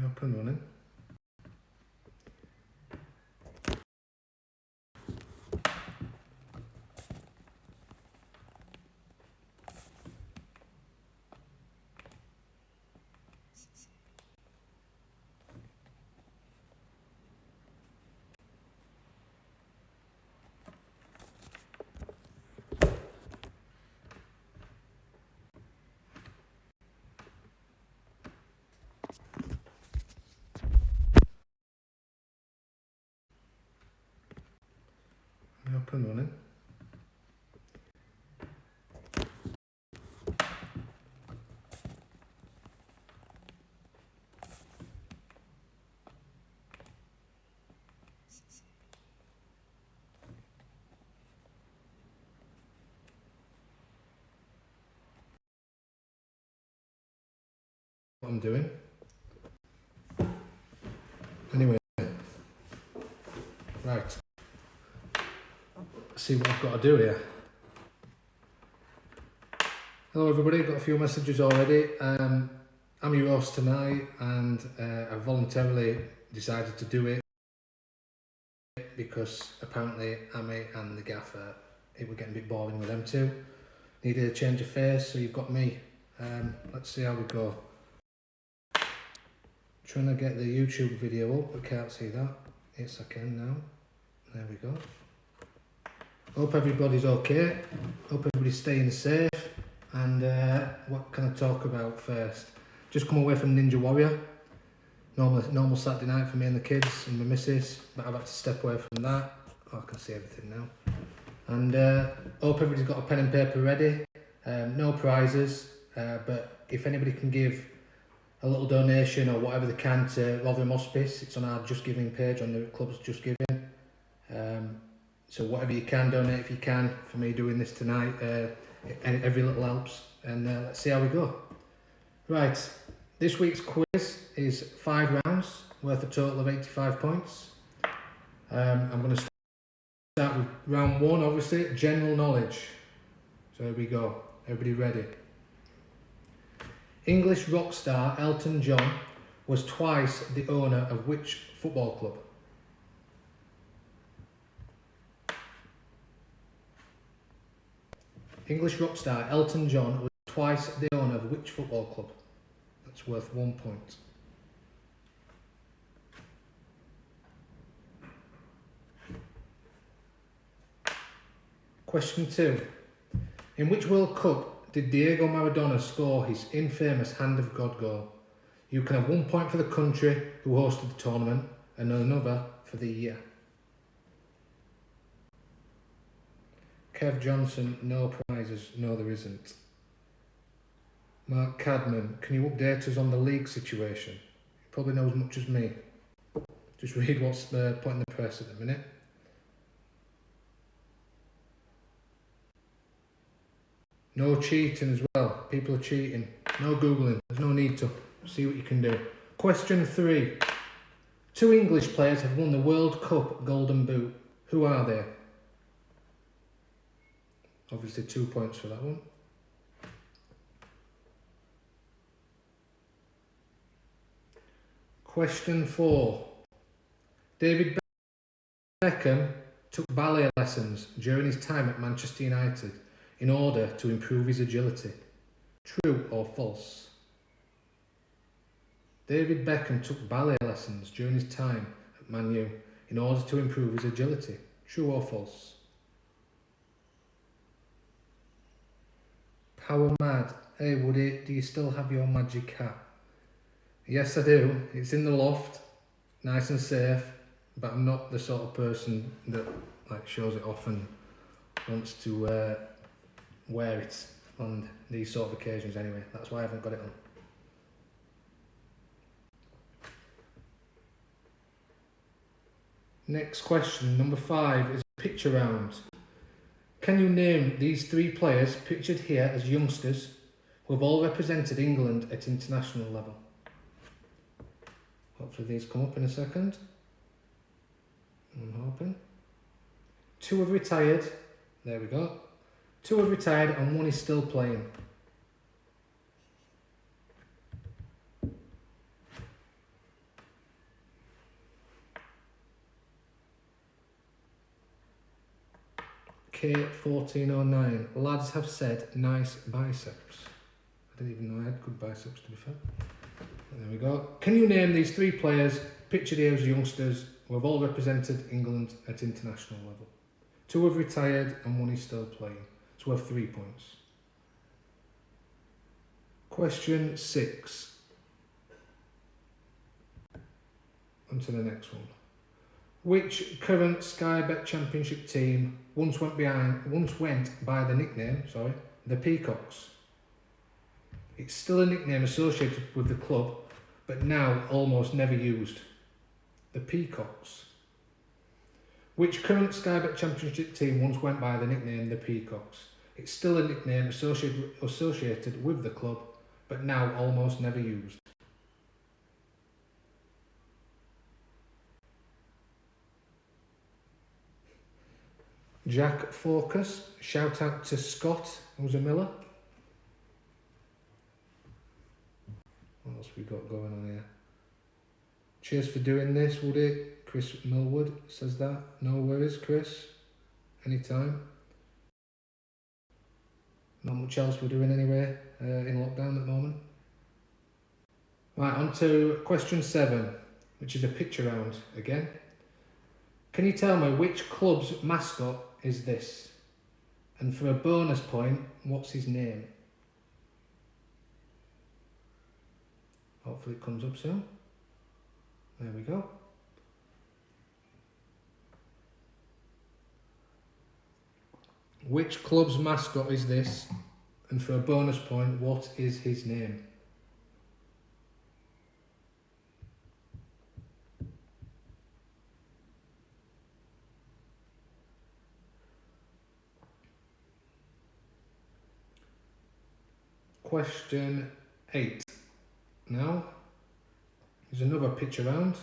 Up and running. Up and running. What I'm doing. Anyway, right. See what I've got to do here. Hello everybody, got a few messages already. I'm your host tonight and I voluntarily decided to do it because apparently Amy and the gaffer, it was getting a bit boring with them too. Needed a change of face, so you've got me. Let's see how we go. Trying to get the YouTube video up, I can't see that. Yes I can now. There we go. Hope everybody's okay. Hope everybody's staying safe. And what can I talk about first? Just come away from Ninja Warrior. Normal Saturday night for me and the kids and the missus, but I've had to step away from that. Oh, I can see everything now. And hope everybody's got a pen and paper ready. No prizes, but if anybody can give a little donation or whatever they can to Rotherham Hospice, it's on our Just Giving page on the club's Just Giving. So whatever you can donate, if you can, for me doing this tonight, every little helps. And let's see how we go. Right, this week's quiz is 5 rounds worth a total of 85 points. I'm going to start with round 1, obviously, general knowledge. So here we go. Everybody ready? English rock star Elton John was twice the owner of which football club? English rock star Elton John was twice the owner of which football club? That's worth 1 point. Question 2. In which World Cup did Diego Maradona score his infamous Hand of God goal? You can have 1 point for the country who hosted the tournament and another for the year. Kev Johnson, no prizes. No, there isn't. Mark Cadman, can you update us on the league situation? You probably know as much as me. Just read what's put in the press at the minute. No cheating as well. People are cheating. No Googling. There's no need to. See what you can do. Question 3. 2 English players have won the World Cup Golden Boot. Who are they? Obviously 2 points for that one. Question 4. David Beckham took ballet lessons during his time at Manchester United in order to improve his agility. True or false? David Beckham took ballet lessons during his time at Man U in order to improve his agility. True or false? Power Mad. Hey Woody, do you still have your magic hat? Yes I do. It's in the loft, nice and safe, but I'm not the sort of person that shows it off and wants to wear it on these sort of occasions anyway. That's why I haven't got it on. Next question, number 5, is a picture round. Can you name these 3 players pictured here as youngsters who have all represented England at international level? Hopefully these come up in a second. I'm hoping. 2 have retired. There we go. 2 have retired and 1 is still playing. K1409. Lads have said nice biceps. I didn't even know I had good biceps, to be fair. There we go. Can you name these 3 players pictured here as youngsters who have all represented England at international level? 2 have retired and 1 is still playing. So we have 3 points. Question 6. On to the next one. Which current Sky Bet Championship team once went by the nickname, the Peacocks? It's still a nickname associated with the club, but now almost never used. The Peacocks. Which current Sky Bet Championship team once went by the nickname the Peacocks? It's still a nickname associated with the club, but now almost never used. Jack Focus. Shout out to Scott, who's a Miller. What else we got going on here? Cheers for doing this, Woody. Chris Millwood says that. No worries, Chris. Anytime. Not much else we're doing anyway in lockdown at the moment. Right, on to question 7, which is a picture round again. Can you tell me which club's mascot is this? And for a bonus point, what's his name? Hopefully it comes up soon. There we go. Which club's mascot is this? And for a bonus point, what is his name? Question 8. Now, there's another picture round.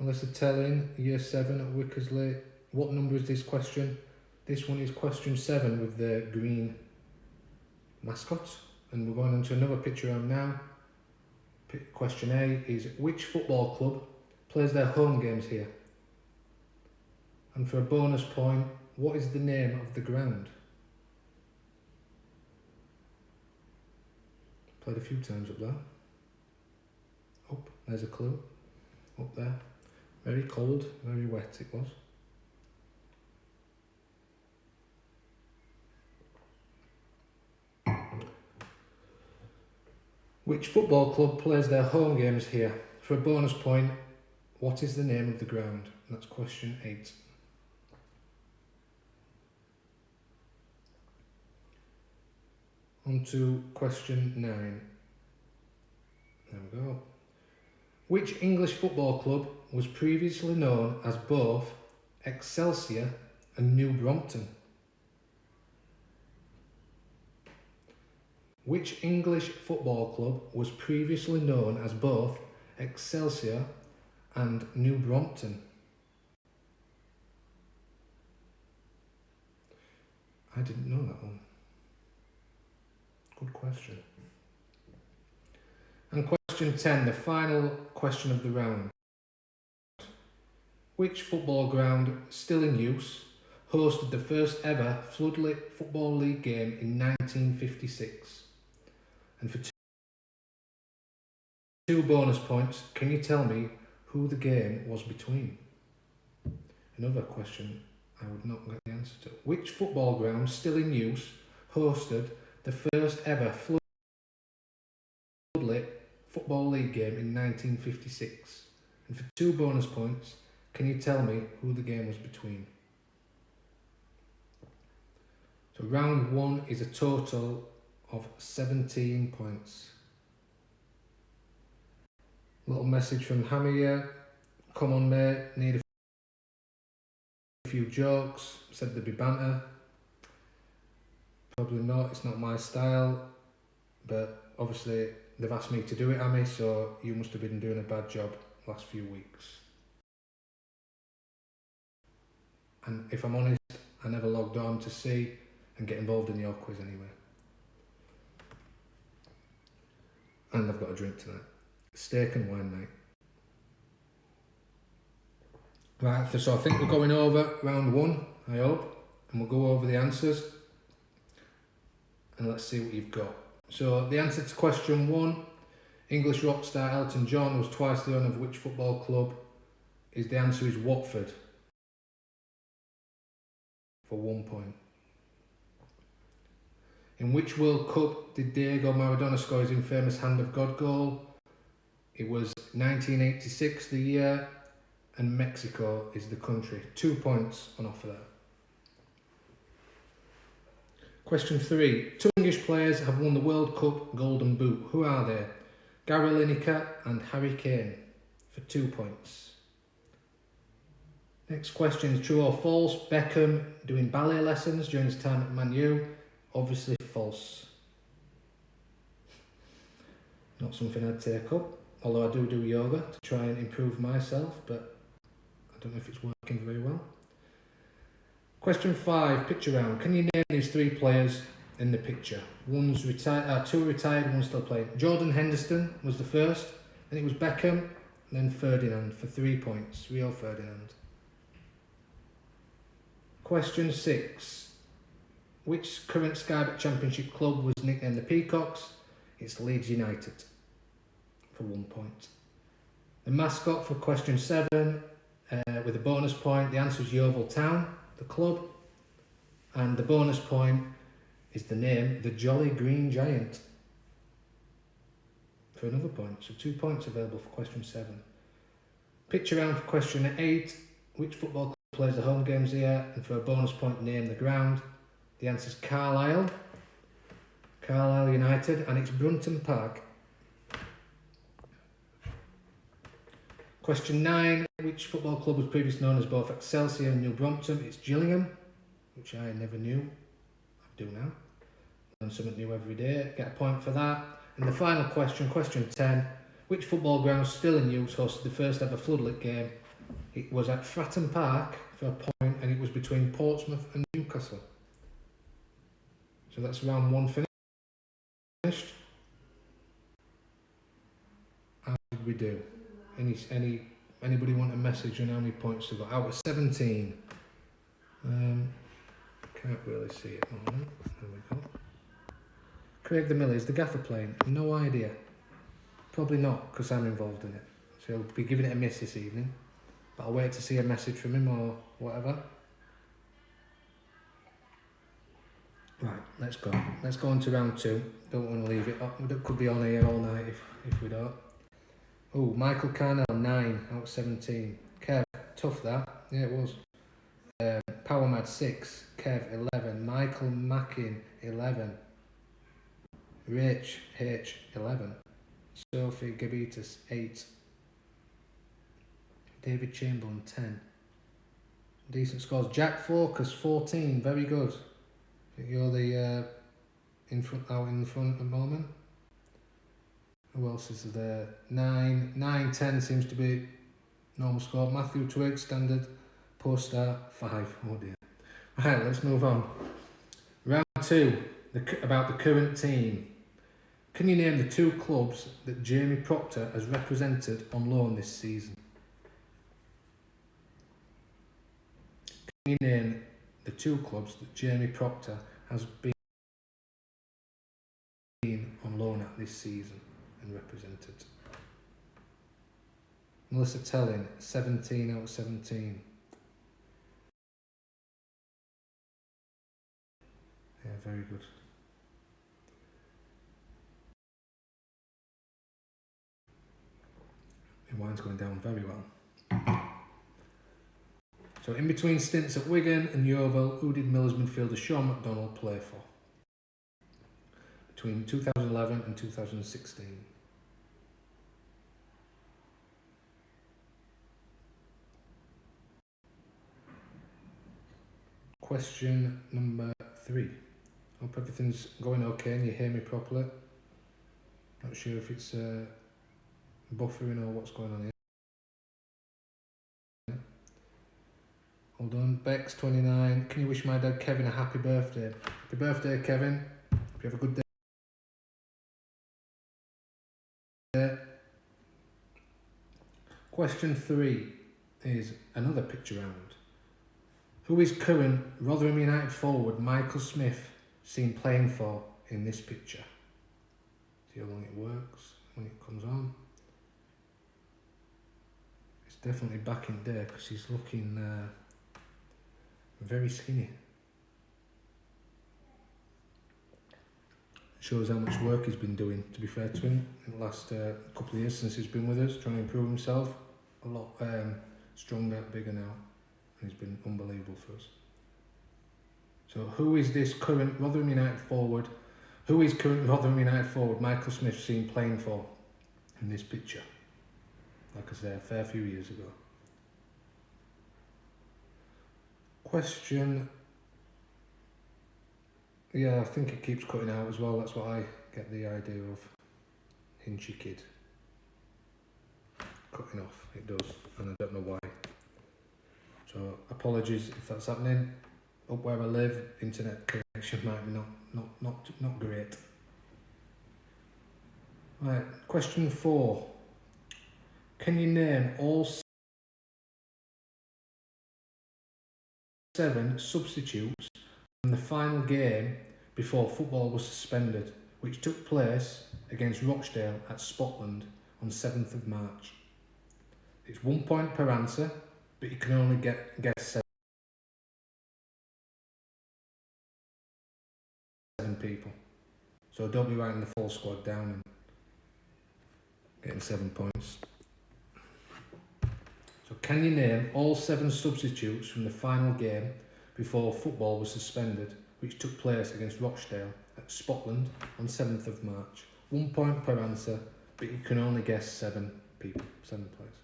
Melissa Telling, Year 7 at Wickersley. What number is this question? This one is question 7 with the green mascot. And we're going on to another picture round now. Question A is, which football club plays their home games here? And for a bonus point, what is the name of the ground? Played a few times up there. Oh, there's a clue. Up there. Very cold, very wet it was. Which football club plays their home games here? For a bonus point, what is the name of the ground? And that's question 8. On to question 9. There we go. Which English football club was previously known as both Excelsior and New Brompton? Which English football club was previously known as both Excelsior and New Brompton? I didn't know that one. Good question. And question 10, the final question of the round. Which football ground, still in use, hosted the first ever floodlit Football League game in 1956? And for 2 bonus points, can you tell me who the game was between? Another question I would not get the answer to. Which football ground, still in use, hosted the first ever floodlit Football League game in 1956? And for 2 bonus points, can you tell me who the game was between? So round 1 is a total of 17 points. Little message from Hammy here. Come on mate, need a few jokes. Said there'd be banter. Probably not, it's not my style. But obviously they've asked me to do it, Hammy, so you must have been doing a bad job last few weeks. And if I'm honest, I never logged on to see and get involved in your quiz anyway. And I've got a drink tonight. Steak and wine night. Right, so I think we're going over round one, I hope, and we'll go over the answers and let's see what you've got. So the answer to question 1, English rock star Elton John was twice the owner of which football club? The answer is Watford, for 1 point. In which World Cup did Diego Maradona score his infamous Hand of God goal? It was 1986 the year, and Mexico is the country. 2 points on offer there. Question 3. 2 English players have won the World Cup Golden Boot. Who are they? Gary Lineker and Harry Kane, for 2 points. Next question is true or false. Beckham doing ballet lessons during his time at Man U. Obviously false. Not something I'd take up, although I do yoga to try and improve myself, but I don't know if it's working very well. Question 5, picture round. Can you name these 3 players in the picture? 2 are retired, 1 still playing. Jordan Henderson was the first, then it was Beckham, and then Ferdinand for 3 points. Rio Ferdinand. Question 6. Which current Sky Bet Championship club was nicknamed the Peacocks? It's Leeds United, for 1 point. The mascot for question 7, with a bonus point, the answer is Yeovil Town, the club. And the bonus point is the name, the Jolly Green Giant, for another point. So 2 points available for question 7. Picture round for question 8. Which football club plays the home games here? And for a bonus point, name the ground. The answer is Carlisle United, and it's Brunton Park. Question 9. Which football club was previously known as both Excelsior and New Brompton? It's Gillingham, which I never knew. I do now. Learn something new every day. Get a point for that. And the final question, question 10. Which football ground still in use hosted the first ever floodlit game? It was at Fratton Park for a point, and it was between Portsmouth and Newcastle. So that's round 1 finished. How did we do? Anybody want a message on how many points we got? Out of 17. Can't really see it. There we go. Craig the Miller, is the gaffer playing? No idea. Probably not, because I'm involved in it. So he'll be giving it a miss this evening. But I'll wait to see a message from him or whatever. Right, let's go. Let's go on to round 2. Don't want to leave it up. It could be on here all night if we don't. Oh, Michael Carnell, 9 out of 17. Kev, tough that. Yeah, it was. Power Mad, 6. Kev, 11. Michael Mackin, 11. Rach H, 11. Sophie Gabitas, 8. David Chamberlain, 10. Decent scores. Jack Focus, 14. Very good. You're the out in the front at the moment. Who else is there? 9, 10 seems to be normal score. Matthew Twigg, standard. Poster 5. Oh dear. Right, let's move on. Round 2, about the current team. Can you name the 2 clubs that Jamie Proctor has represented on loan this season? Can you name the 2 clubs that Jamie Proctor has been on loan at this season and represented? Melissa Telling, 17 out of 17. Yeah, very good. The wine's going down very well. So in between stints at Wigan and Yeovil, who did Millers midfielder Sean McDonald play for? Between 2011 and 2016. Question number 3. Hope everything's going okay and you hear me properly. Not sure if it's buffering or what's going on here. Hold on. Bex, 29. Can you wish my dad Kevin a happy birthday? Happy birthday, Kevin. Hope you have a good day. Question 3. is another picture round. Who is current Rotherham United forward Michael Smith seen playing for in this picture? See how long it works when it comes on. It's definitely back in there because he's looking very skinny. Shows how much work he's been doing, to be fair to him, in the last couple of years since he's been with us, trying to improve himself. A lot stronger, bigger now, and he's been unbelievable for us. So who is this current Rotherham United forward? Who is current Rotherham United forward Michael Smith seen playing for in this picture? Like I said, a fair few years ago. Question. Yeah, I think it keeps cutting out as well. That's what I get the idea of. Hinchy kid. Cutting off, it does, and I don't know why. So apologies if that's happening. Up where I live, internet connection might be not great. Right, question 4. Can you name all 7 substitutes from the final game before football was suspended, which took place against Rochdale at Scotland on 7th of March? It's 1 point per answer, but you can only guess 7 people. So don't be writing the full squad down and getting 7 points. So can you name all 7 substitutes from the final game before football was suspended, which took place against Rochdale at Scotland on 7th of March? 1 point per answer, but you can only guess 7 people, 7 players.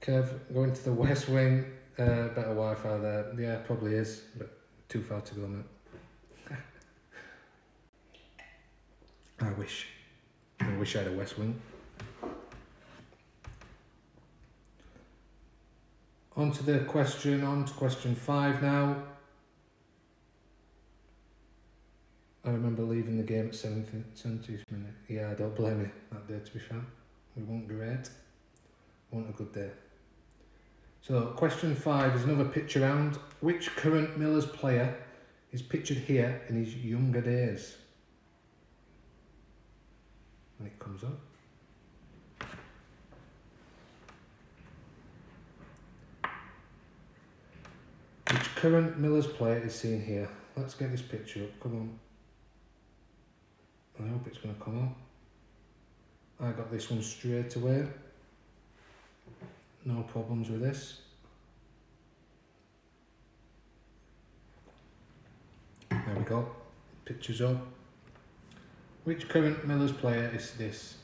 Kev, going to the West Wing, better Wi-Fi there. Yeah, probably is, but too far to go now. I wish I had a West Wing. On to question 5 now. I remember leaving the game at 70th minute. Yeah, I don't blame you that day, to be fair. We weren't great. Wasn't a good day. So question 5 is another picture round. Which current Millers player is pictured here in his younger days? When it comes up. Which current Millers player is seen here? Let's get this picture up, come on. I hope it's going to come on. I got this one straight away. No problems with this. There we go. Pictures up. Which current Millers player is this?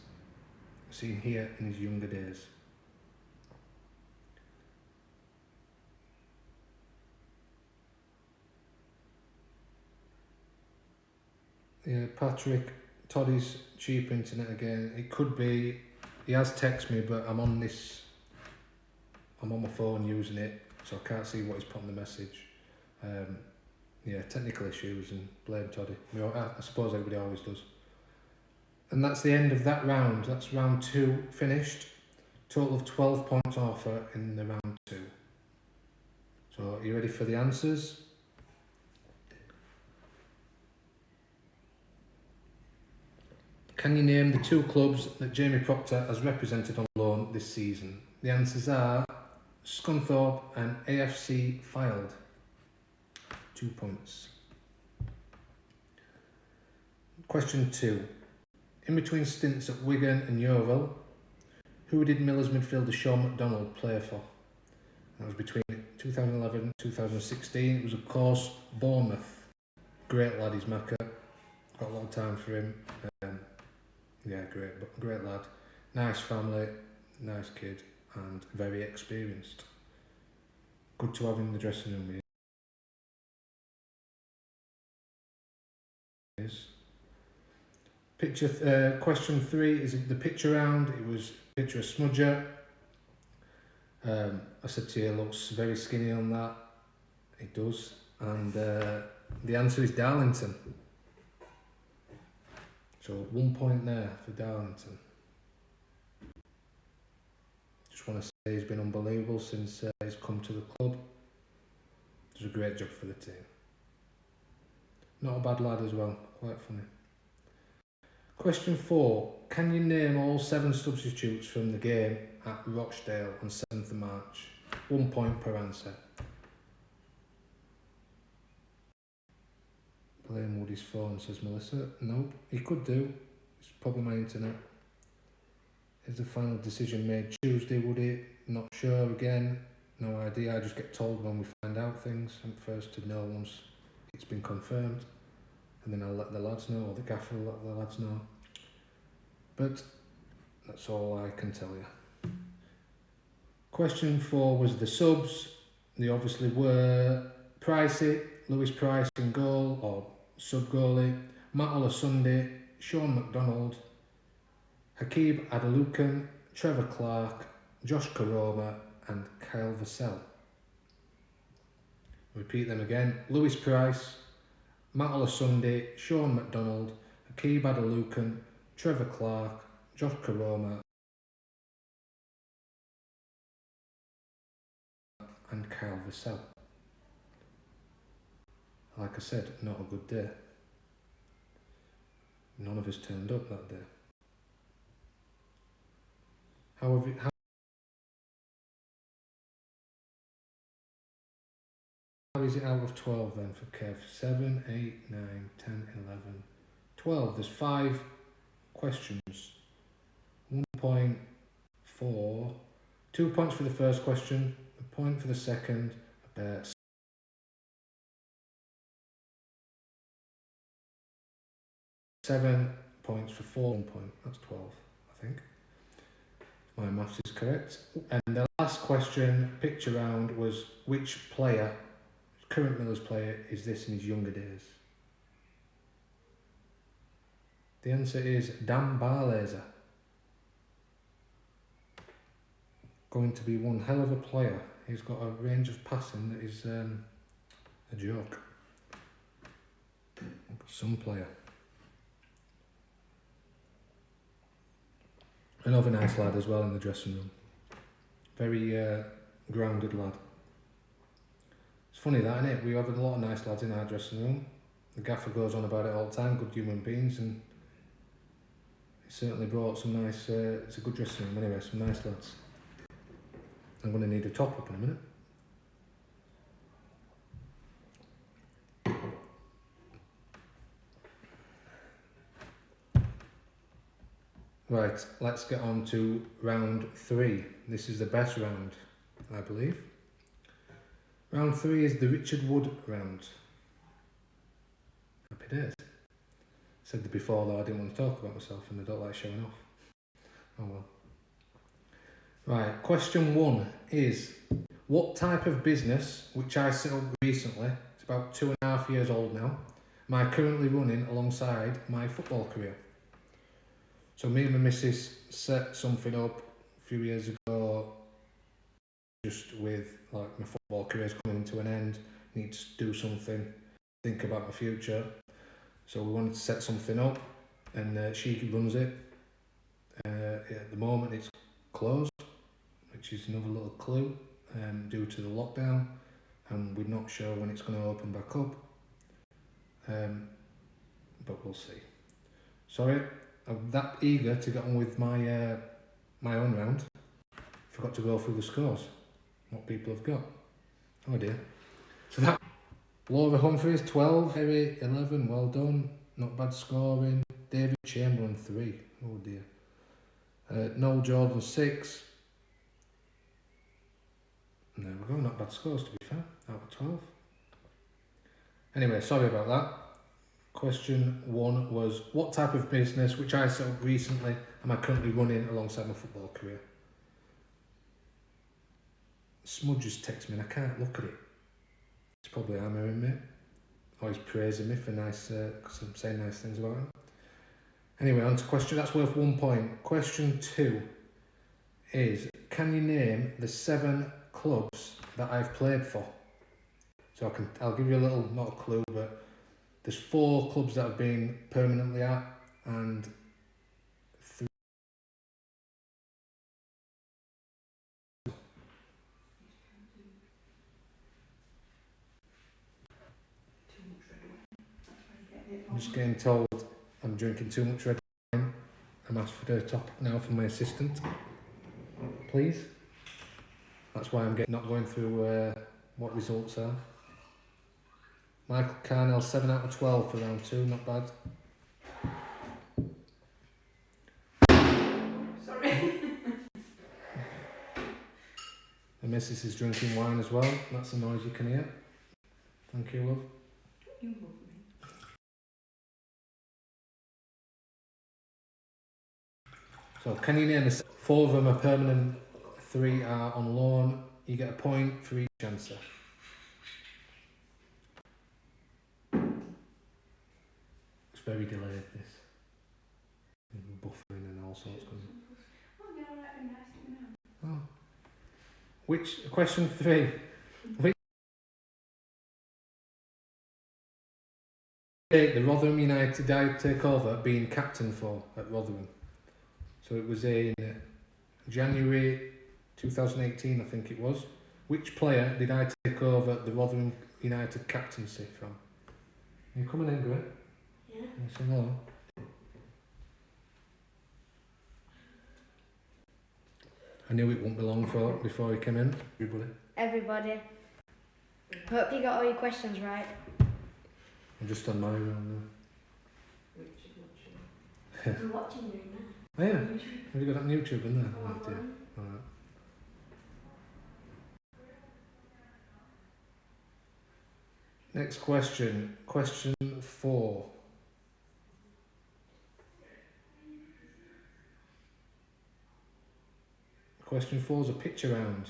Seen here in his younger days. Yeah, Patrick, Toddy's cheap internet again. It could be, he has texted me, but I'm on my phone using it, so I can't see what he's put in the message. Yeah, technical issues, and blame Toddy. I suppose everybody always does. And that's the end of that round. That's round 2 finished. Total of 12 points on offer in the round 2. So, are you ready for the answers? Can you name the 2 clubs that Jamie Proctor has represented on loan this season? The answers are Scunthorpe and AFC Fylde. 2 points. Question 2. In between stints at Wigan and Yeovil, who did Millers midfielder Sean McDonald play for? That was between 2011 and 2016. It was, of course, Bournemouth. Great lad, he's Macca. Got a lot of time for him. Yeah, great lad. Nice family, nice kid, and very experienced. Good to have in the dressing room. Question 3 is the picture round. It was a picture of Smudger. I said to you, looks very skinny on that. It does. And the answer is Darlington. So 1 point there for Darlington. Just want to say he's been unbelievable since he's come to the club. Does a great job for the team. Not a bad lad as well, quite funny. Question 4. Can you name all 7 substitutes from the game at Rochdale on 7th of March? 1 point per answer. Blame Woody's phone, says Melissa. Nope, he could do. It's probably my internet. Is the final decision made Tuesday, Woody? Not sure again. No idea. I just get told when we find out things. I'm first to know once it's been confirmed. And then I'll let the lads know, or the gaffer will let the lads know. But that's all I can tell you. Question 4 was the subs. They obviously were Pricey, Lewis Price in goal, or sub-goalie, Matt Olasunde, Sean McDonald, Hakeeb Adelukan, Trevor Clark, Josh Karoma and Kyle Vassell. Repeat them again. Lewis Price, Matt Olasunde, Sean McDonald, Hakeeb Adelukan, Trevor Clark, Josh Karoma and Kyle Vassell. Like I said, not a good day. None of us turned up that day. How is it out of 12 then for Kev? 7, 8, 9, 10, 11, 12. There's 5 questions. 1.4. 2 points for the first question, a point for the second, 7 points for 4 point. That's 12, I think. My maths is correct. And the last question, picture round, was which player, current Millers player, is this in his younger days? The answer is Dan Barlaser. Going to be one hell of a player. He's got a range of passing that is a joke. Some player. Another nice lad as well in the dressing room. Very grounded lad. It's funny that, isn't it? We have a lot of nice lads in our dressing room. The gaffer goes on about it all the time, good human beings, and he certainly brought some nice, it's a good dressing room anyway, some nice lads. I'm going to need a top up in a minute. Right, let's get on to round 3. This is the best round, I believe. Round 3 is the Richard Wood round. Happy days. Said before though I didn't want to talk about myself and I don't like showing off. Oh well. Right, question 1 is, what type of business, which I set up recently, it's about 2.5 years old now, am I currently running alongside my football career? So me and my missus set something up a few years ago, just with like my football career's coming to an end, need to do something, think about my future. So we wanted to set something up, and she runs it. At the moment it's closed, which is another little clue, due to the lockdown, and we're not sure when it's going to open back up. But we'll see. Sorry. I'm that eager to get on with my my own round. Forgot to go through the scores. What people have got. Oh dear. So that Laura Humphreys 12, Harry 11. Well done. Not bad scoring. David Chamberlain 3. Oh dear. Noel Jordan 6. There we go. Not bad scores to be fair. Out of 12. Anyway, sorry about that. Question 1 was, what type of business, which I set up recently, am I currently running alongside my football career? Smudge just texted me and I can't look at it. It's probably hammering me. Or he's praising me for nice, because I'm saying nice things about him. Anyway, on to question, that's worth 1 point. Question 2 is, can you name the 7 clubs that I've played for? So I'll give you a little, not a clue, but there's 4 clubs that I've been permanently at, and I'm just getting told I'm drinking too much red wine. I'm asked for the topic now from my assistant. Please. That's why I'm not going through what results are. Michael Carnell, 7 out of 12 for round 2, not bad. Sorry. The missus is drinking wine as well. That's the noise you can hear. Thank you, love. You love me. So, can you name the 4 of them are permanent, 3 are on loan. You get a point for each answer. It's very delayed, this. Buffering and all sorts going on. Oh, you're alright, I'm nice to know. Oh. Question 3. Which date the Rotherham United take over being captain for at Rotherham? So it was in January 2018, I think it was. Which player did I take over the Rotherham United captaincy from? Are you coming in, Greg? Yeah. Yes or no? I knew it wouldn't be long before he came in. Everybody. Hope you got all your questions right. I'm just on my own I'm watching you now. now. Oh yeah? Have you got that on YouTube in there? Oh, Oh dear. Alright. Next question. Question 4. Question 4 is a picture round.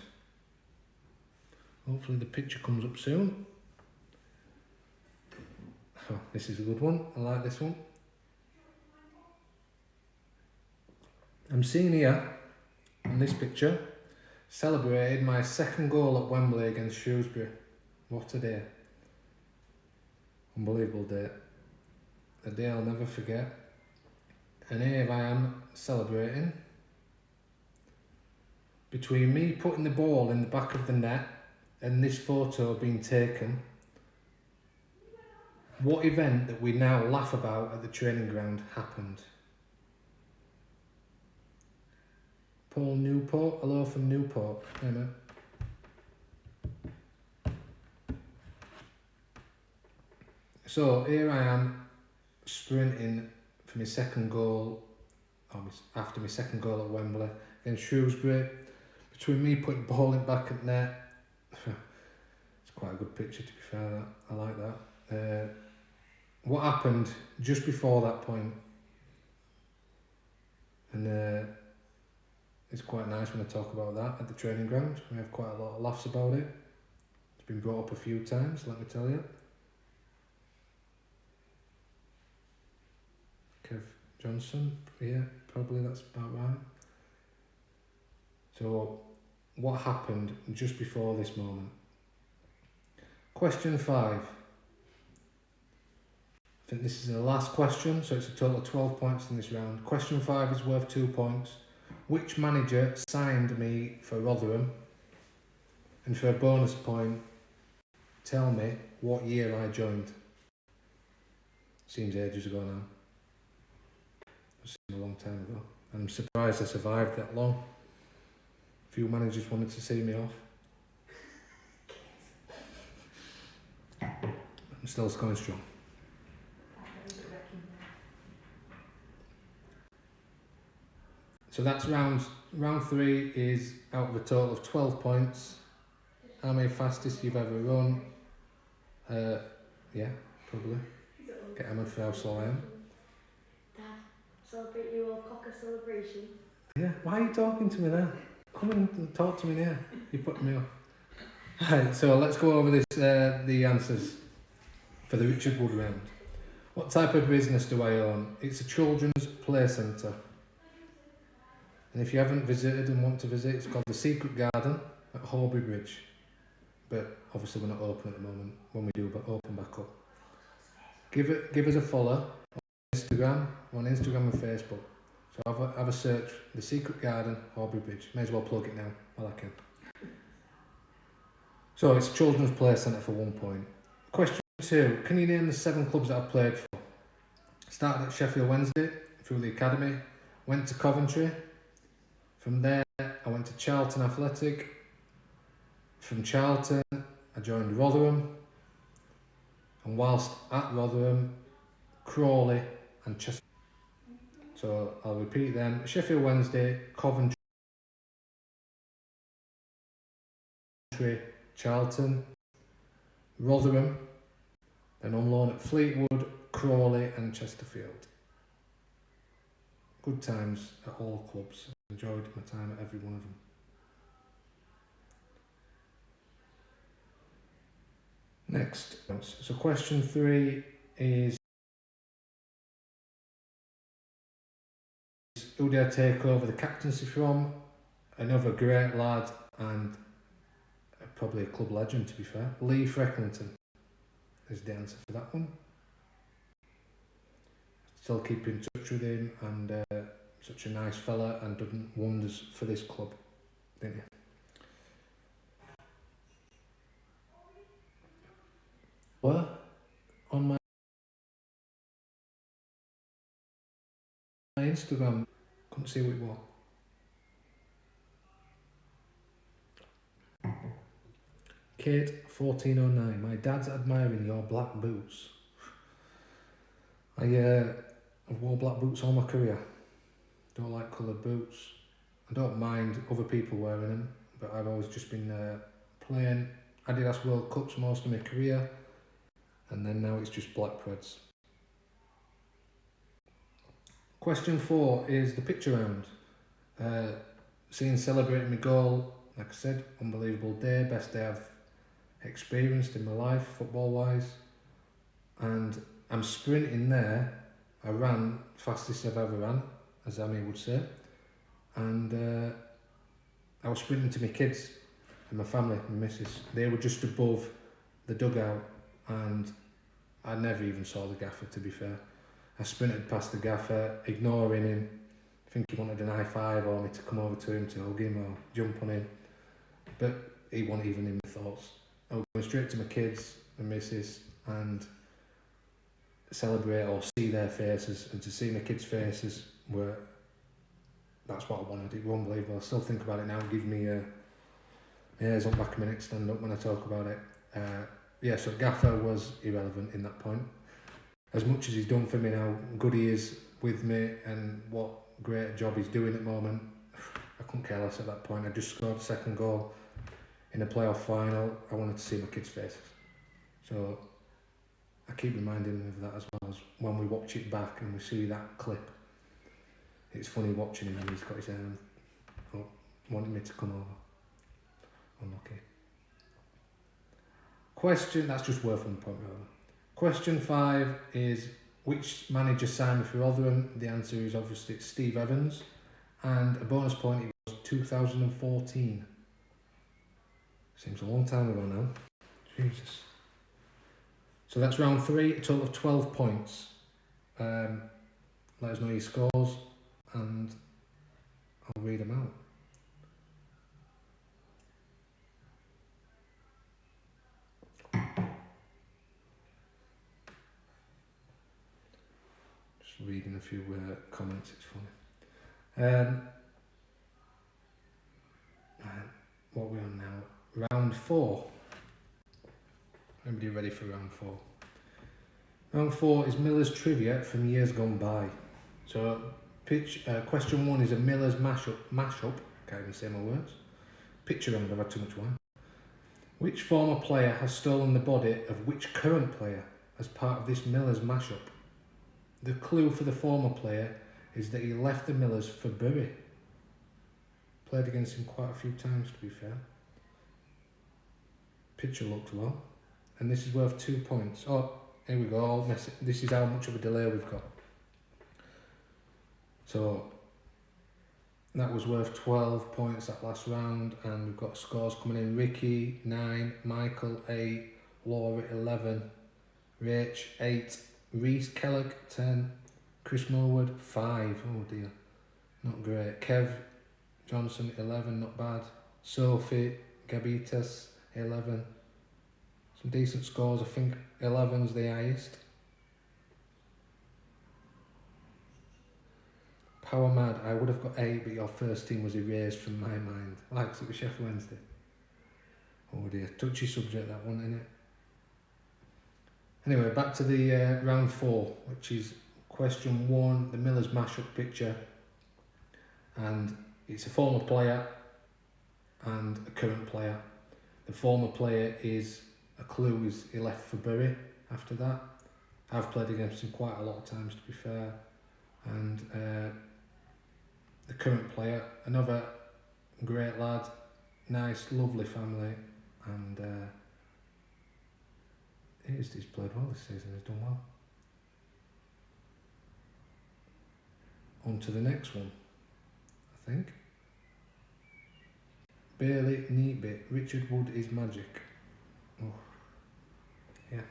Hopefully the picture comes up soon. Oh, this is a good one. I like this one. I'm seeing here, in this picture, celebrated my 2nd goal at Wembley against Shrewsbury. What a day. Unbelievable day. A day I'll never forget. And here I am celebrating. Between me putting the ball in the back of the net and this photo being taken, what event that we now laugh about at the training ground happened? Paul Newport, hello from Newport. Hey mate. So here I am sprinting for my 2nd goal, after my 2nd goal at Wembley against Shrewsbury. Between me putting the ball in back at net, it's quite a good picture to be fair. That I like that. What happened just before that point? And it's quite nice when I talk about that at the training ground. We have quite a lot of laughs about it. It's been brought up a few times, let me tell you. Kev Johnson, yeah, probably that's about right. So, what happened just before this moment? Question 5. I think this is the last question, so it's a total of 12 points in this round. Question 5 is worth 2 points. Which manager signed me for Rotherham? And for a bonus point, tell me what year I joined. Seems ages ago now. It seemed a long time ago. I'm surprised I survived that long. A few managers wanted to see me off. I'm still going strong. So that's round 3 is out of a total of 12 points. How many fastest you've ever run? Yeah, probably. Get hammered for how slow I am. Dad, celebrate your World Cocker celebration. Yeah, why are you talking to me there? Come and talk to me now. You're putting me off. Right, so let's go over this. The answers for the Richard Wood round. What type of business do I own? It's a children's play centre. And if you haven't visited and want to visit, it's called the Secret Garden at Horbury Bridge. But obviously we're not open at the moment. When we do, but open back up. Give us a follow on Instagram and Facebook. So have a search, the Secret Garden, Horbury Bridge. May as well plug it now while I can. So it's a children's play centre for 1 point. Question 2. Can you name the 7 clubs that I've played for? Started at Sheffield Wednesday through the academy, went to Coventry. From there, I went to Charlton Athletic. From Charlton, I joined Rotherham. And whilst at Rotherham, Crawley and Chester. So I'll repeat them. Sheffield Wednesday, Coventry, Charlton, Rotherham, then on loan at Fleetwood, Crawley and Chesterfield. Good times at all clubs. Enjoyed my time at every one of them. Next, so question 3 is, who did I take over the captaincy from? Another great lad and probably a club legend, to be fair. Lee Frecklington is the answer for that one. Still keep in touch with him, and such a nice fella, and done wonders for this club, didn't you? Well, on my Instagram, couldn't see what it was. Kate 1409, my dad's admiring your black boots. I've wore black boots all my career. Don't like coloured boots. I don't mind other people wearing them, but I've always just been playing Adidas World Cups most of my career, and then now it's just black Preds. Question 4 is the picture round. Seeing celebrating my goal, like I said, unbelievable day, best day I've experienced in my life, football-wise. And I'm sprinting there. I ran fastest I've ever ran, as Amy would say. And I was sprinting to my kids and my family, my missus. They were just above the dugout, and I never even saw the gaffer, to be fair. I sprinted past the gaffer, ignoring him. I think he wanted an high five or me to come over to him to hug him or jump on him. But he wasn't even in my thoughts. I was going straight to my kids and missus and celebrate or see their faces, and to see my kids' faces were, that's what I wanted. It was unbelievable. I still think about it now. Give me hairs on the back of my neck stand up when I talk about it. Yeah, so Gaffer was irrelevant in that point. As much as he's done for me now, good he is with me, and what great job he's doing at the moment, I couldn't care less at that point. I just scored a second goal in a playoff final. I wanted to see my kids' faces. So I keep reminding him of that, as well as when we watch it back and we see that clip. It's funny watching him and he's got his hand up, wanting me to come over. Unlucky. Question, that's just worth 1 point. Question 5 is, which manager signed me for Rotherham? The answer is obviously Steve Evans, and a bonus point, it was 2014. Seems a long time ago now. Jesus. So that's round 3, a total of 12 points. Let us know your scores and I'll read them out. Just reading a few comments, it's funny. What are we on now? Round 4. Everybody ready for round 4? Round 4 is Miller's trivia from years gone by. So question 1 is a Miller's mashup. Can't even say my words. Picture round, I've had too much wine. Which former player has stolen the body of which current player as part of this Miller's mashup? The clue for the former player is that he left the Millers for Bury. Played against him quite a few times, to be fair. Picture looked well. And this is worth 2 points. Oh, here we go. This is how much of a delay we've got. So that was worth 12 points that last round, and we've got scores coming in. Ricky 9, Michael 8, Laura 11, Rach 8, Reese Kellogg 10, Chris Mulwood 5. Oh dear, not great. Kev Johnson 11, not bad. Sophie Gabitas 11. Some decent scores. I think 11's the highest. Power Mad, I would have got 8, but your first team was erased from my mind. Like, 'cause it was Sheffield Wednesday. Oh dear, touchy subject that one, innit? Anyway, back to the round 4, which is question 1, the Millers mashup picture. And it's a former player and a current player. The former player is, a clue is he left for Bury after that. I've played against him quite a lot of times, to be fair. And the current player, another great lad, nice, lovely family, and he's played well this season, he's done well. On to the next one, I think. Bailey Neatbit, Richard Wood is magic. Oh, yeah.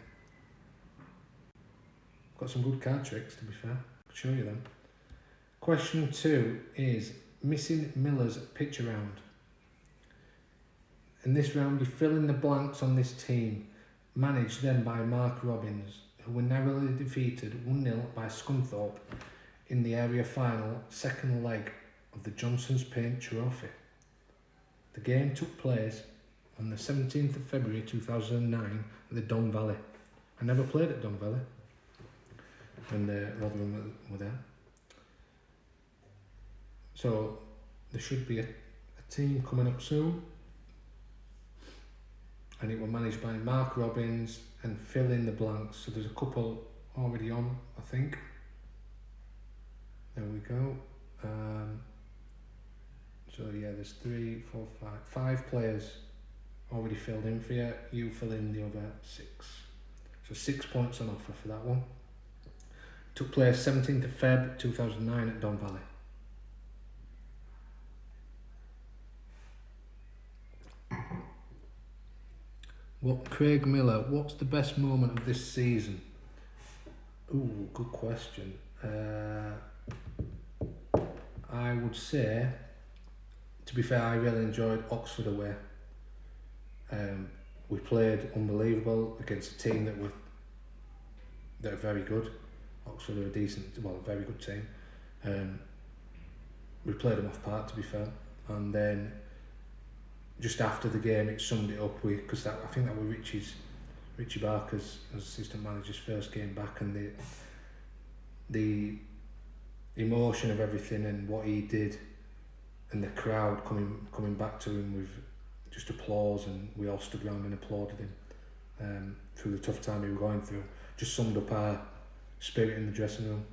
Got some good card tricks, to be fair. I'll show you them. Question 2 is missing Miller's picture round. In this round, you fill in the blanks on this team, managed then by Mark Robbins, who were narrowly defeated 1-0 by Scunthorpe in the area final, second leg of the Johnson's Paint Trophy. The game took place on the 17th of February 2009 at the Don Valley. I never played at Don Valley when Rotherham were there. So there should be a team coming up soon, and it was managed by Mark Robbins, and fill in the blanks. So there's a couple already on, I think. There we go. So yeah, there's 5 players already filled in for you. You fill in the other 6. So 6 points on offer for that one. Took place 17th of Feb 2009 at Don Valley. Craig Miller, what's the best moment of this season? Ooh, good question. I would say, to be fair, I really enjoyed Oxford away. We played unbelievable against a team that are very good. Oxford are a very good team. We played them off park, to be fair, and then just after the game, it summed it up because I think that was Richie Barker's as assistant manager's first game back, and the emotion of everything and what he did, and the crowd coming back to him with just applause, and we all stood around and applauded him through the tough time he was going through. Just summed up our spirit in the dressing room,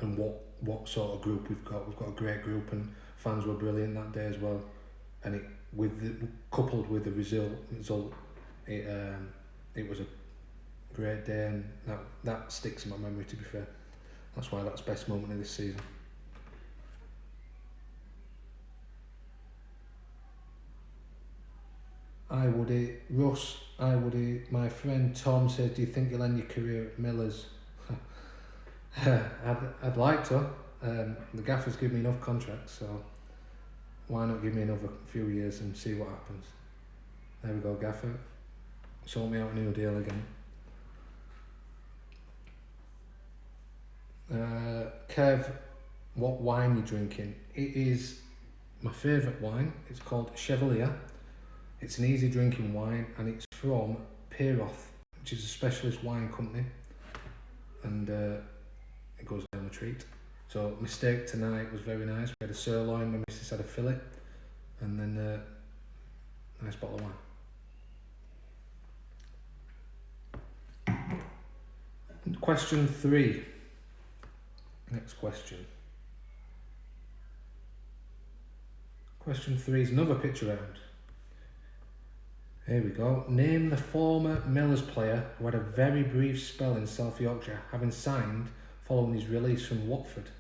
and what sort of group we've got. We've got a great group, and fans were brilliant that day as well. And coupled with the result, it was a great day, and that sticks in my memory, to be fair. That's why that's the best moment of this season. Russ, my friend Tom said, do you think you'll end your career at Millers? I'd like to. The gaffer's given me enough contracts, so why not give me another few years and see what happens. There we go, gaffer. Sort me out a new deal again. Kev, what wine you drinking? It is my favourite wine. It's called Chevalier. It's an easy drinking wine, and it's from Peroth, which is a specialist wine company, and it goes down a treat. So my steak tonight was very nice. We had a sirloin, my missus had a fillet, and then a nice bottle of wine. Question 3. Next question. Question 3 is another picture round. Here we go. Name the former Millers player who had a very brief spell in South Yorkshire, having signed following his release from Watford.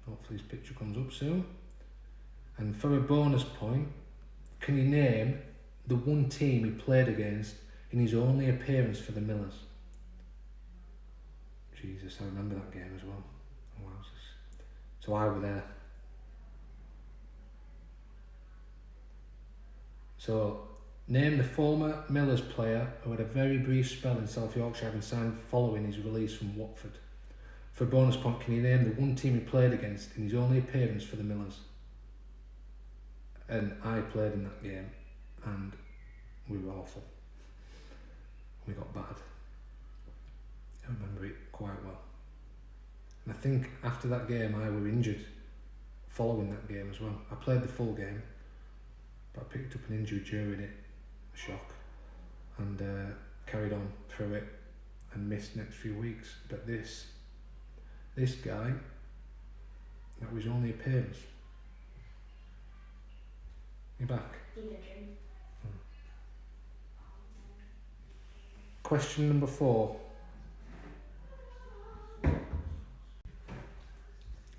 Hopefully his picture comes up soon. And for a bonus point, can you name the one team he played against in his only appearance for the Millers? Jesus, I remember that game as well. Oh, wow. So I were there. So, name the former Millers player who had a very brief spell in South Yorkshire, having signed following his release from Watford. For a bonus point, can you name the one team he played against in his only appearance for the Millers? And I played in that game, and we were awful. We got battered. I remember it quite well. And I think after that game I were injured following that game as well. I played the full game, but I picked up an injury during it, a shock, and carried on through it and missed next few weeks. But this guy, that was his only appearance. You back? Question number 4.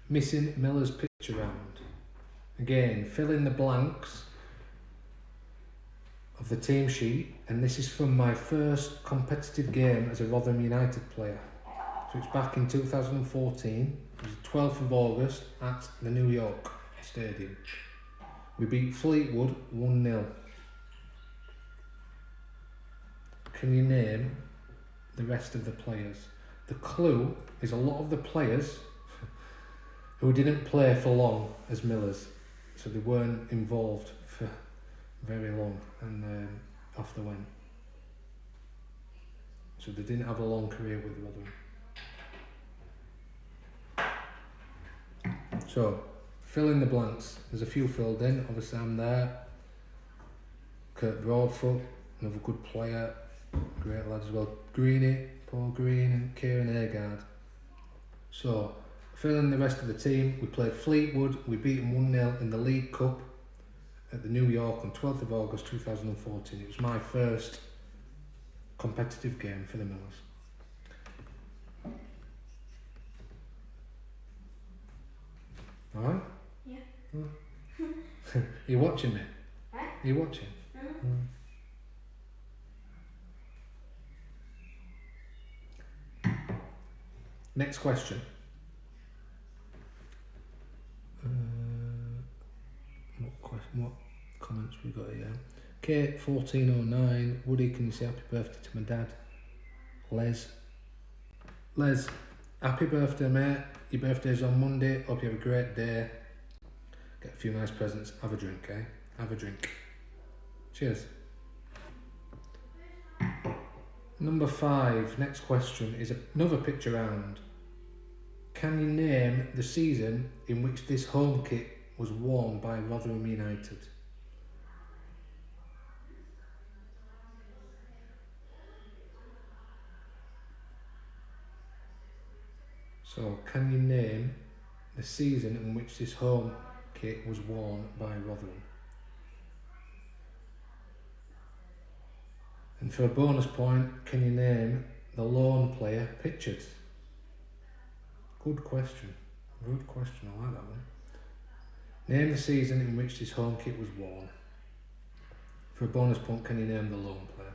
Missing Miller's picture round. Again, fill in the blanks of the team sheet, and this is from my first competitive game as a Rotherham United player. So it's back in 2014. It was the 12th of August at the New York Stadium. We beat Fleetwood 1-0. Can you name the rest of the players? The clue is a lot of the players who didn't play for long as Millers, so they weren't involved for very long, and off they went. So they didn't have a long career with Rotherham. So, fill in the blanks. There's a few filled in. Obviously I'm there. Kurt Broadfoot, another good player, great lad as well. Greeny, Paul Green and Kieran Agard. So, fill in the rest of the team. We played Fleetwood. We beat them 1-0 in the League Cup at the New York on 12th of August 2014. It was my first competitive game for the Millers. Alright? Yeah. Are you watching me? Huh? Are you watching? Next question. What comments we got here? Kate 1409. Woody, can you say happy birthday to my dad? Les, happy birthday, mate. Your birthday's on Monday. Hope you have a great day. Get a few nice presents. Have a drink, eh? Have a drink. Cheers. Number 5. Next question is another picture round. Can you name the season in which this home kit was worn by Rotherham United? So, can you name the season in which this home kit was worn by Rotherham? And for a bonus point, can you name the loan player pictured? Good question. Good question, I like that one. Name the season in which this home kit was worn. For a bonus point, can you name the loan player?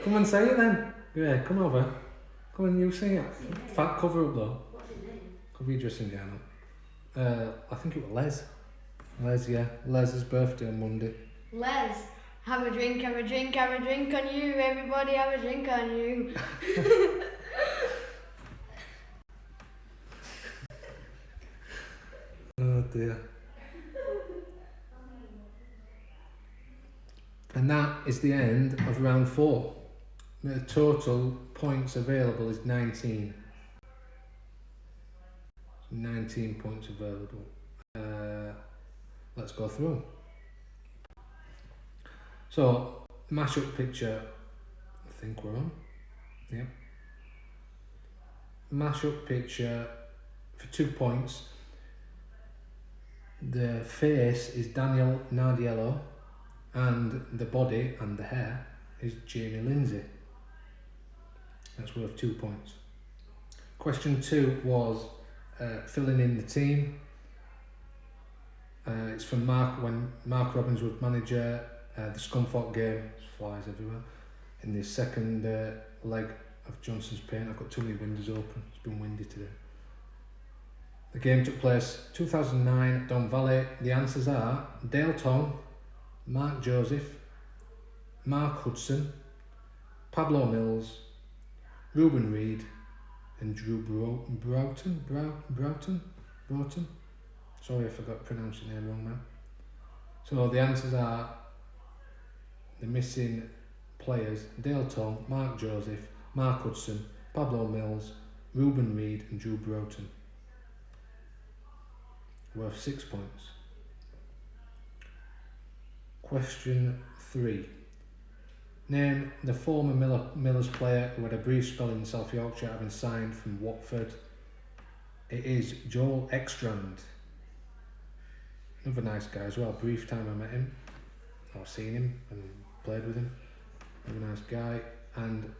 Come and say it then. Yeah, come over. Come on, you sing it. Fat cover up though. What's his name? Could be dressing gown up. I think it was Les. Les, yeah. Les's birthday on Monday. Les, have a drink, have a drink, have a drink on you. Everybody have a drink on you. Oh dear. And that is the end of round 4. The total points available is 19. 19 points available. Let's go through. So, mashup picture, I think we're on. Yeah. Mashup picture for 2 points. The face is Daniel Nardiello, and the body and the hair is Jamie Lindsay. That's worth 2 points. Question 2 was filling in the team. It's from Mark when Mark Robbins was manager. The Scunthorpe game, flies everywhere. In the second leg of Johnson's paint. I've got too many windows open. It's been windy today. The game took place 2009 at Don Valley. The answers are Dale Tong, Mark Joseph, Mark Hudson, Pablo Mills, Ruben Reid, and Drew Broughton. Sorry if I got pronounced your name wrong now. So the answers are the missing players: Dale Tong, Mark Joseph, Mark Hudson, Pablo Mills, Ruben Reid, and Drew Broughton. Worth 6 points. Question 3. Name the former Millers player who had a brief spell in South Yorkshire, having signed from Watford. It is Joel Ekstrand. Another nice guy as well. Brief time I met him, or seen him and played with him. Another nice guy. And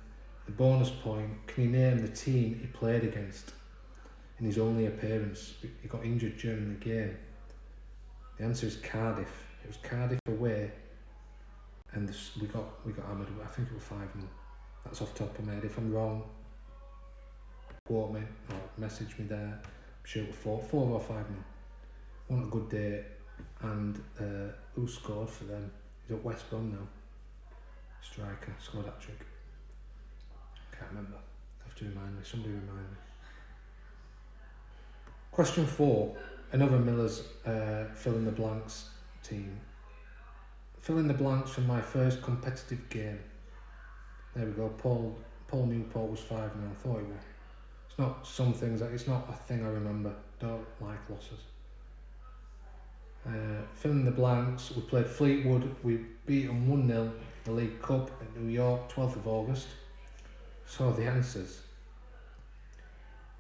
the bonus point, can you name the team he played against in his only appearance? He got injured during the game. The answer is Cardiff. It was Cardiff away, and we got hammered. I think it was 5-0. That's off the top of my head. If I'm wrong, quote me or message me there. I'm sure it was 4 or 5-0. What a good day. And who scored for them? He's at West Brom now. Striker scored that trick. Can't remember. Have to remind me. Somebody remind me. Question 4. Another Millers fill in the blanks team. Fill in the blanks from my first competitive game. There we go. Paul Newport was 5-0. I thought it was. It's not some things. It's not a thing I remember. Don't like losses. Fill in the blanks. We played Fleetwood. We beat them 1-0 the League Cup at New York, 12th of August. So the answers.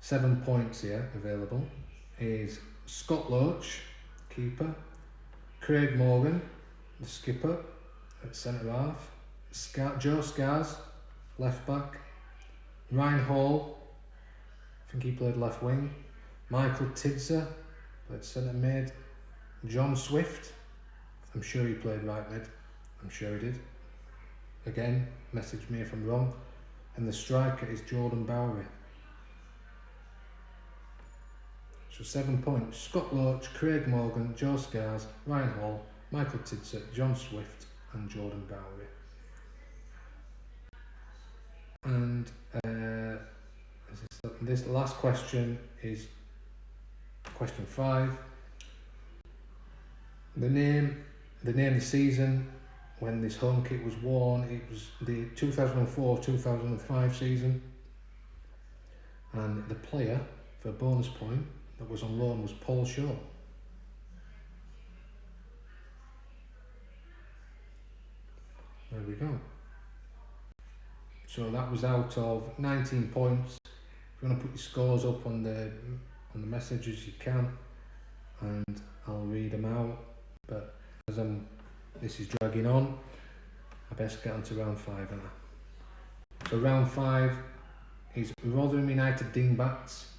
7 points here available is Scott Loach, keeper, Craig Morgan, the skipper at centre half, Joe Scars, left back, Ryan Hall, I think he played left wing, Michael Tidser, played centre mid, John Swift, I'm sure he played right mid, I'm sure he did. Again, message me if I'm wrong. And the striker is Jordan Bowery. So 7 points. Scott Loach, Craig Morgan, Joe Scars, Ryan Hall, Michael Tidser, John Swift, and Jordan Bowery. And this last question is question 5. The name, the season when this home kit was worn. It was the 2004-2005 season. And the player, for a bonus point, that was on loan was Paul Shaw. There we go. So that was out of 19 points. If you want to put your scores up on the messages, you can, and I'll read them out. But as this is dragging on, I best get on to round 5 now. So round 5 is Rotherham United Dingbats.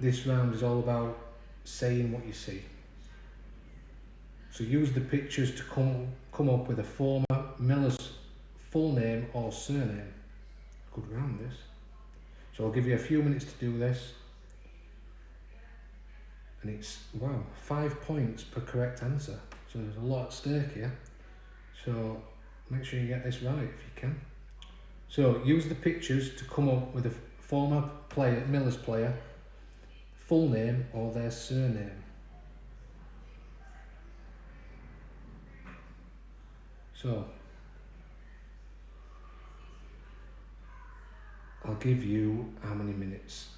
This round is all about saying what you see. So use the pictures to come up with a former Miller's full name or surname. Good round this. So I'll give you a few minutes to do this. And it's, 5 points per correct answer. So there's a lot at stake here. So make sure you get this right if you can. So use the pictures to come up with a former player, Miller's player, full name or their surname. So I'll give you how many minutes?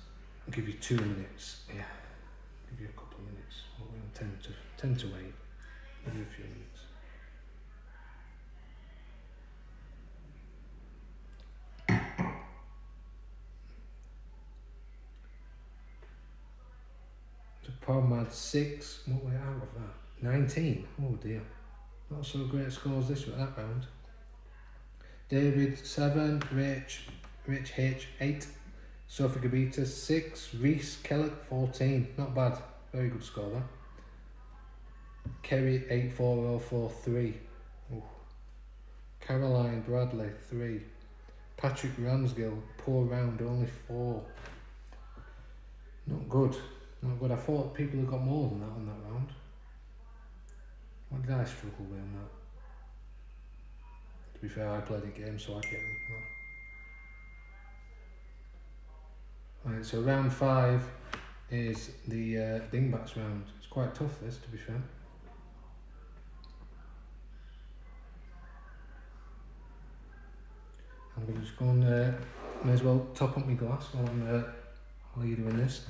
I'll give you 2 minutes. Yeah, I'll give you a couple of minutes. We're on 10 to 8. I'll give you a few minutes. So Palm had 6. What were out of that? 19. Oh dear. Not so great scores that round. David 7, Rich H 8, Sophie Gabita 6, Reese Kellett 14. Not bad. Very good score that. Kerry 84043. Ooh. Caroline Bradley 3. Patrick Ramsgill, poor round, only 4. Not good. Not good. I thought people had got more than that on that round. What did I struggle with on that? To be fair, I played a game, so I get them. Right, so round 5 is the dingbats round. It's quite tough, this, to be fair. I'm going to just go and may as well top up my glass while you're doing this.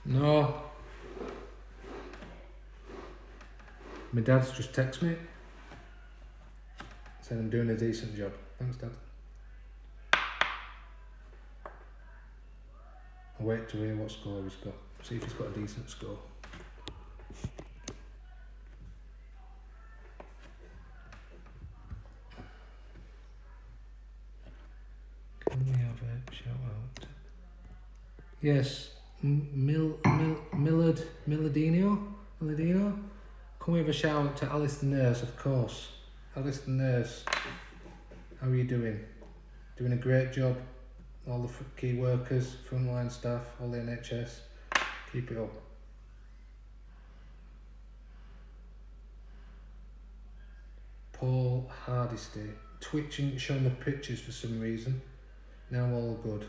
No. My dad's just texted me saying I'm doing a decent job. Thanks, Dad. I'll wait to hear what score he's got. See if he's got a decent score. Can we have a shout out? Yes, Milladino? Can we have a shout out to Alice the nurse, of course. Alice the nurse, how are you doing? Doing a great job. All the key workers, frontline staff, all the NHS, keep it up. Paul Hardisty, twitching, showing the pictures for some reason. Now all good.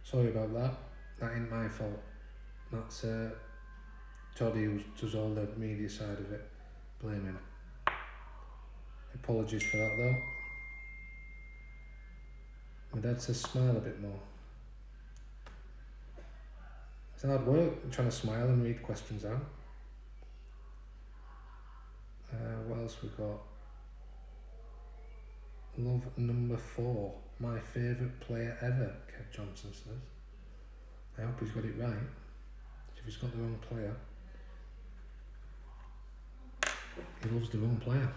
Sorry about that. That ain't my fault. That's Toddy who does all the media side of it. Blame him. Apologies for that though. My dad says smile a bit more. It's hard work trying to smile and read questions out. What else we got? Love number 4. My favourite player ever, Kev Johnson says. I hope he's got it right. If he's got the wrong player, he loves the wrong player.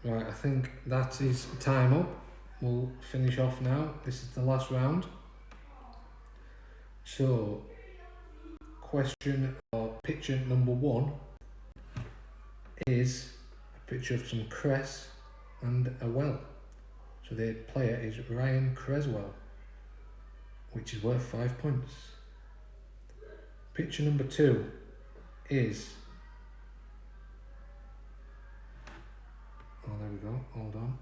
Right, I think that is time up. We'll finish off now. This is the last round. So, question or picture number 1 is a picture of some cress and a well. So the player is Ryan Creswell, which is worth 5 points. Picture number 2 is... Oh, there we go. Hold on.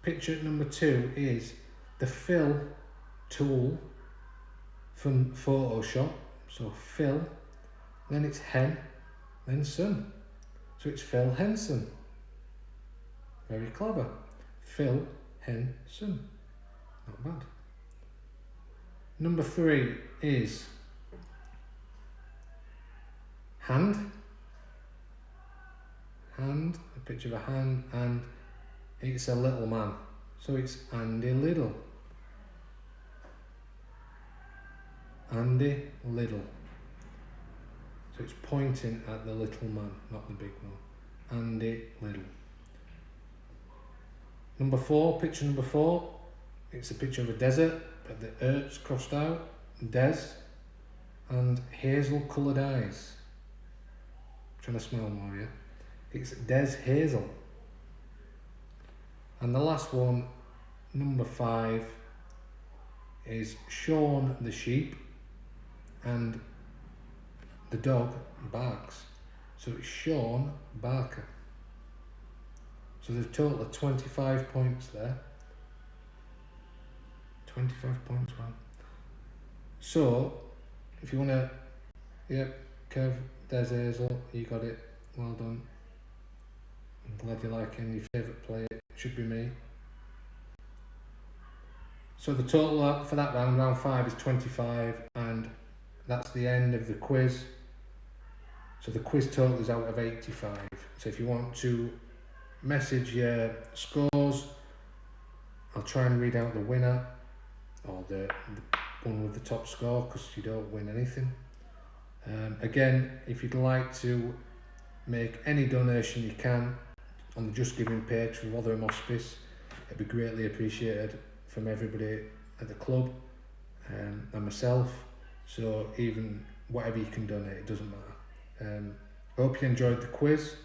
Picture number 2 is the fill tool from Photoshop. So fill, then it's hen, then son. So it's Phil Henson. Very clever. Phil Henson. Not bad. Number 3 is hand. Hand, a picture of a hand, and it's a little man. So it's Andy Liddle. Andy Liddle. So it's pointing at the little man, not the big one. Andy Liddle. Number 4, picture number 4. It's a picture of a desert, but the earth's crossed out. Des. And hazel coloured eyes. I'm trying to smell more here. It's Des Hazel. And the last one, number 5, is Sean the sheep. And the dog barks. So it's Sean Barker. So there's a total of 25 points there. 25 points, wow. So, if you want to... Yep, Kev, Des Hazel, you got it. Well done. I'm glad you like him. Your favourite player should be me. So the total for that round 5 is 25, and that's the end of the quiz. So the quiz total is out of 85. So if you want to message your scores, I'll try and read out the winner, or the one with the top score, because you don't win anything. Again, if you'd like to make any donation you can on the Just Giving page for Rotherham Hospice, it'd be greatly appreciated from everybody at the club and myself. So even whatever you can donate, it doesn't matter. I hope you enjoyed the quiz.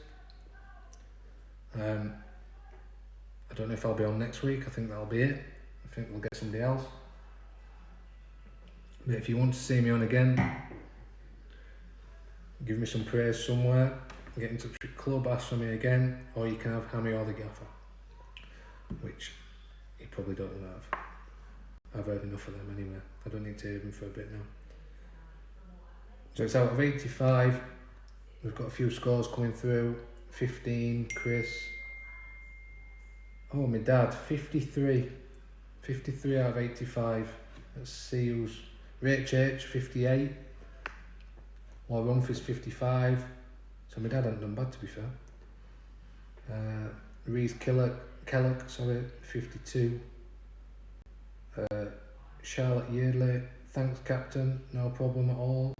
I don't know if I'll be on next week. I think that'll be it. I think we'll get somebody else. But if you want to see me on again, give me some praise somewhere, get in touch with the club, ask for me again, or you can have Hammy or the Gaffer, which you probably don't want to have. I've heard enough of them anyway. I don't need to hear them for a bit now. So it's out of 85. We've got a few scores coming through. 15, Chris. Oh, my dad, 53. 53 out of 85. Let's see who's... Rach H, 58. Laura Rumph is 55. So my dad hadn't done bad, to be fair. Reese Kellogg, 52. Charlotte Yeardley, thanks Captain, no problem at all.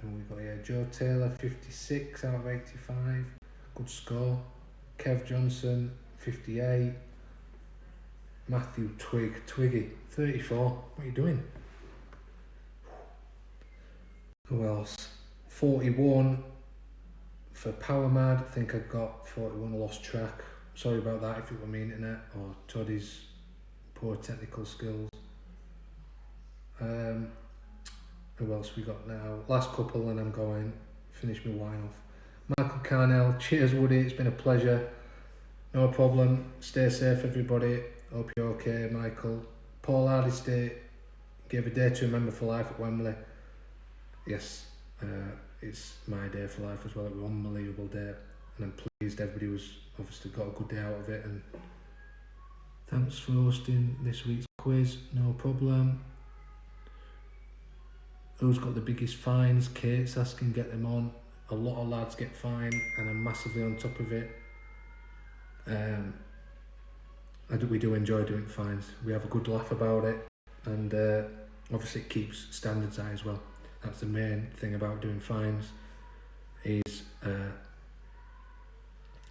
And we've got here Joe Taylor, 56 out of 85. Good score. Kev Johnson, 58. Matthew Twiggy, 34. What are you doing? Who else? 41 for Power Mad. I think I got 41. I lost track. Sorry about that if it were my internet or Toddy's poor technical skills. Who else we got now? Last couple and I'm going. Finish my wine off. Michael Carnell. Cheers, Woody. It's been a pleasure. No problem. Stay safe, everybody. Hope you're okay, Michael. Paul Hardy's Day gave a day to remember for life at Wembley. Yes, it's my day for life as well. It was an unbelievable day, and I'm pleased everybody was obviously got a good day out of it. And thanks for hosting this week's quiz. No problem. Who's got the biggest fines? Kate's asking, get them on. A lot of lads get fined, and I'm massively on top of it. We do enjoy doing fines. We have a good laugh about it, and obviously it keeps standards high as well. That's the main thing about doing fines, is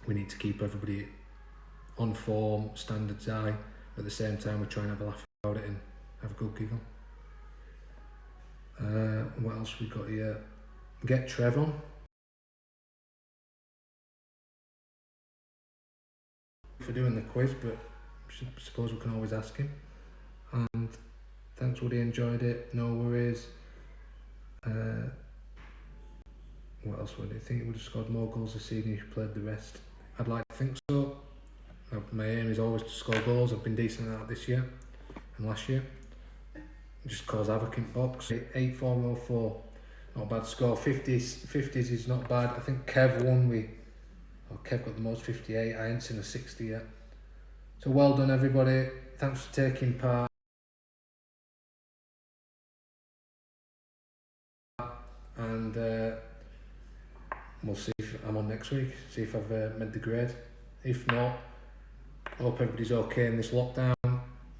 we need to keep everybody on form, standards high, but at the same time we try and have a laugh about it and have a good giggle. What else we got here? Get Trev on. For doing the quiz, but I suppose we can always ask him. And thanks, Woody, enjoyed it. No worries. What else would you think? He would have scored more goals this season if he played the rest? I'd like to think so. My aim is always to score goals. I've been decent at that this year and last year. Just cause havoc in box. 8404, not a bad score. 50s is not bad. I think Kev won. Kev got the most, 58. I ain't seen a 60 yet. So well done, everybody. Thanks for taking part. And we'll see if I'm on next week. See if I've made the grade. If not, I hope everybody's okay in this lockdown.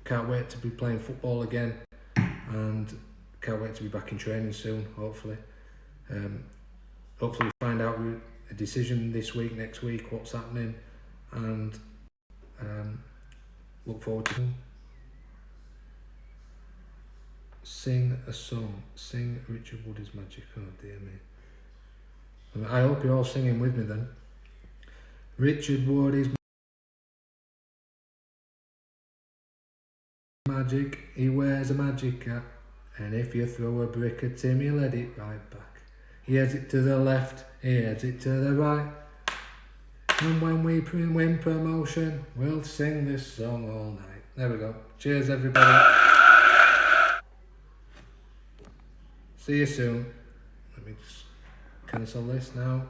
Can't wait to be playing football again, and can't wait to be back in training soon. Hopefully, hopefully we find out a decision this week, next week, what's happening, and look forward to it. Sing a song. Sing Richard Woody's Magic. Oh dear me. I hope you're all singing with me then. Richard Woody's magic. He wears a magic hat, and if you throw a brick at him, he'll head it right back. He heads it to the left, he heads it to the right. And when we win promotion, we'll sing this song all night. There we go. Cheers, everybody. See you soon. Let me just cancel this now.